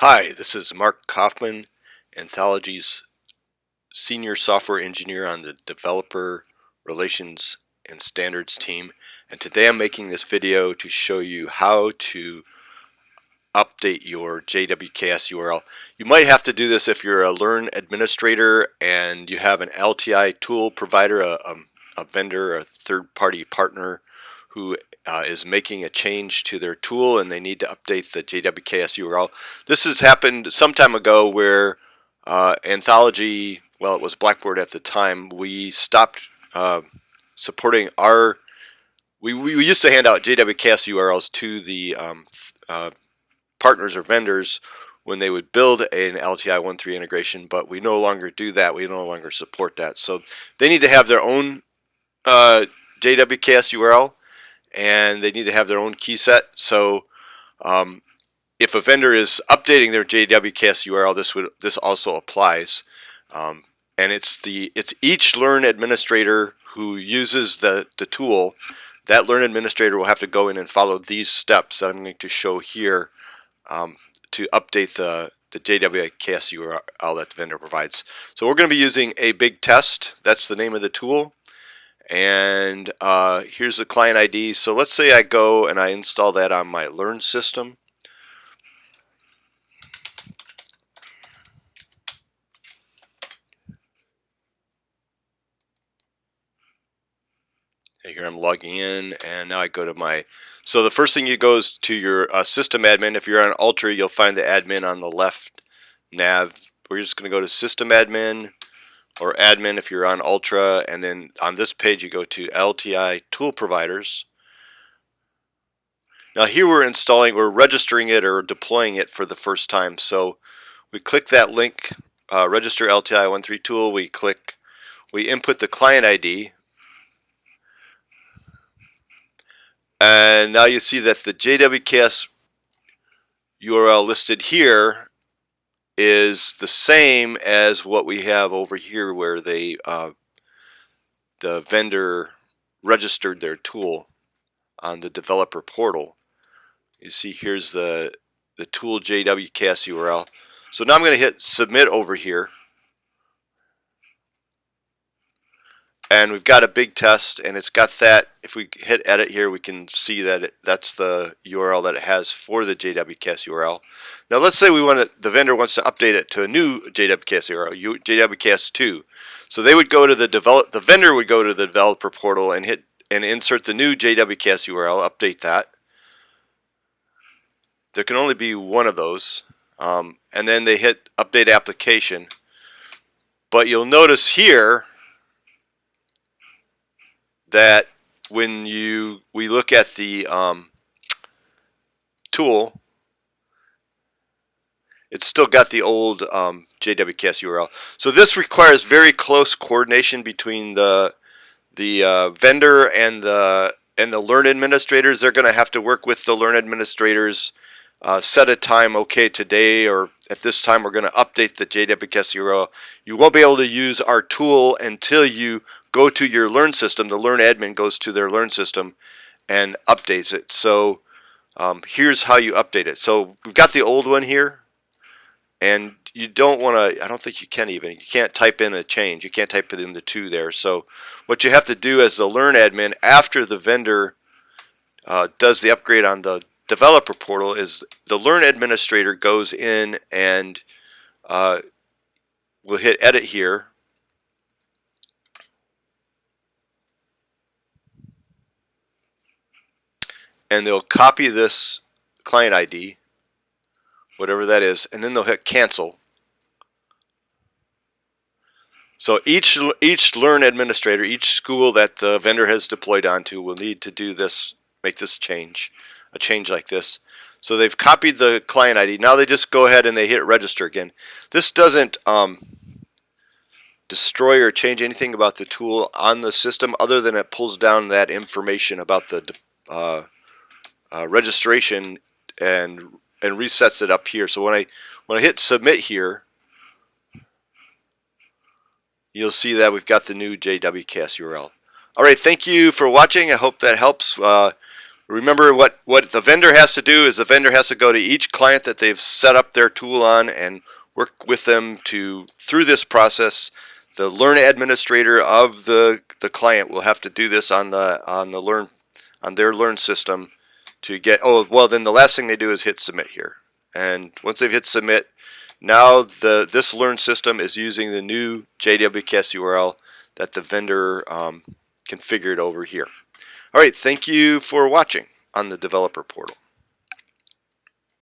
Hi, this is Mark Kaufman, Anthology's Senior Software Engineer on the Developer Relations and Standards team. And today I'm making this video to show you how to update your JWKS URL. You might have to do this if you're a Learn administrator and you have an LTI tool provider, a vendor, a third-party partner who is making a change to their tool and they need to update the JWKS URL. This has happened some time ago where Anthology, well, it was Blackboard at the time, we stopped supporting our, we used to hand out JWKS URLs to the partners or vendors when they would build an LTI 1.3 integration, but we no longer do that. We no longer support that. So they need to have their own JWKS URL, and they need to have their own key set. So if a vendor is updating their JWKS URL, this also applies. And it's each Learn administrator who uses the tool. That Learn administrator will have to go in and follow these steps that I'm going to show here to update the JWKS URL that the vendor provides. So we're going to be using a big test. That's the name of the tool. And here's the client ID. So let's say I go and I install that on my Learn system. Here I'm logging in, and now I go to my, so the first thing you go is to your system admin. If you're on Ultra, you'll find the admin on the left nav. We're just going to go to system admin or admin if you're on Ultra, and then on this page you go to LTI tool providers. Now here we're registering it or deploying it for the first time. So we click that link, register LTI 1.3 tool. We input the client ID. And now you see that the JWKS URL listed here is the same as what we have over here where they the vendor registered their tool on the developer portal. You see here's the tool JWKS URL. So now I'm going to hit submit over here. And we've got a big test, and it's got that. If we hit edit here, we can see that that's the URL that it has for the JWKS URL. Now let's say the vendor wants to update it to a new JWKS URL, JWKS 2. So they would go to the vendor would go to the developer portal and insert the new JWKS URL, update that. There can only be one of those, and then they hit update application. But you'll notice here that when we look at the tool, it's still got the old JWKS URL. So this requires very close coordination between the vendor and the Learn administrators. They're going to have to work with the Learn administrators, set a time. Okay, today or at this time we're going to update the JWKS URL. You won't be able to use our tool until you go to your Learn system. The Learn admin goes to their Learn system and updates it. So here's how you update it. So we've got the old one here, and you don't want to, I don't think you can even, you can't type in a change. You can't type it in the 2 there. So what you have to do as the Learn admin after the vendor does the upgrade on the developer portal is the Learn administrator goes in and we'll hit edit here. And they'll copy this client ID, whatever that is, and then they'll hit cancel. So each Learn administrator, each school that the vendor has deployed onto will need to do this, make this change, a change like this. So they've copied the client ID. Now they just go ahead and they hit register again. This doesn't destroy or change anything about the tool on the system other than it pulls down that information about the registration and resets it up here. So when I hit submit here, you'll see that we've got the new JWKS URL. All right, thank you for watching. I hope that helps. Remember what the vendor has to do is the vendor has to go to each client that they've set up their tool on and work with them through this process. The Learn administrator of the client will have to do this on their Learn system to get. Oh well, then the last thing they do is hit submit here, and once they've hit submit, now this Learn system is using the new JWKS URL that the vendor configured over here. All right, thank you for watching on the developer portal.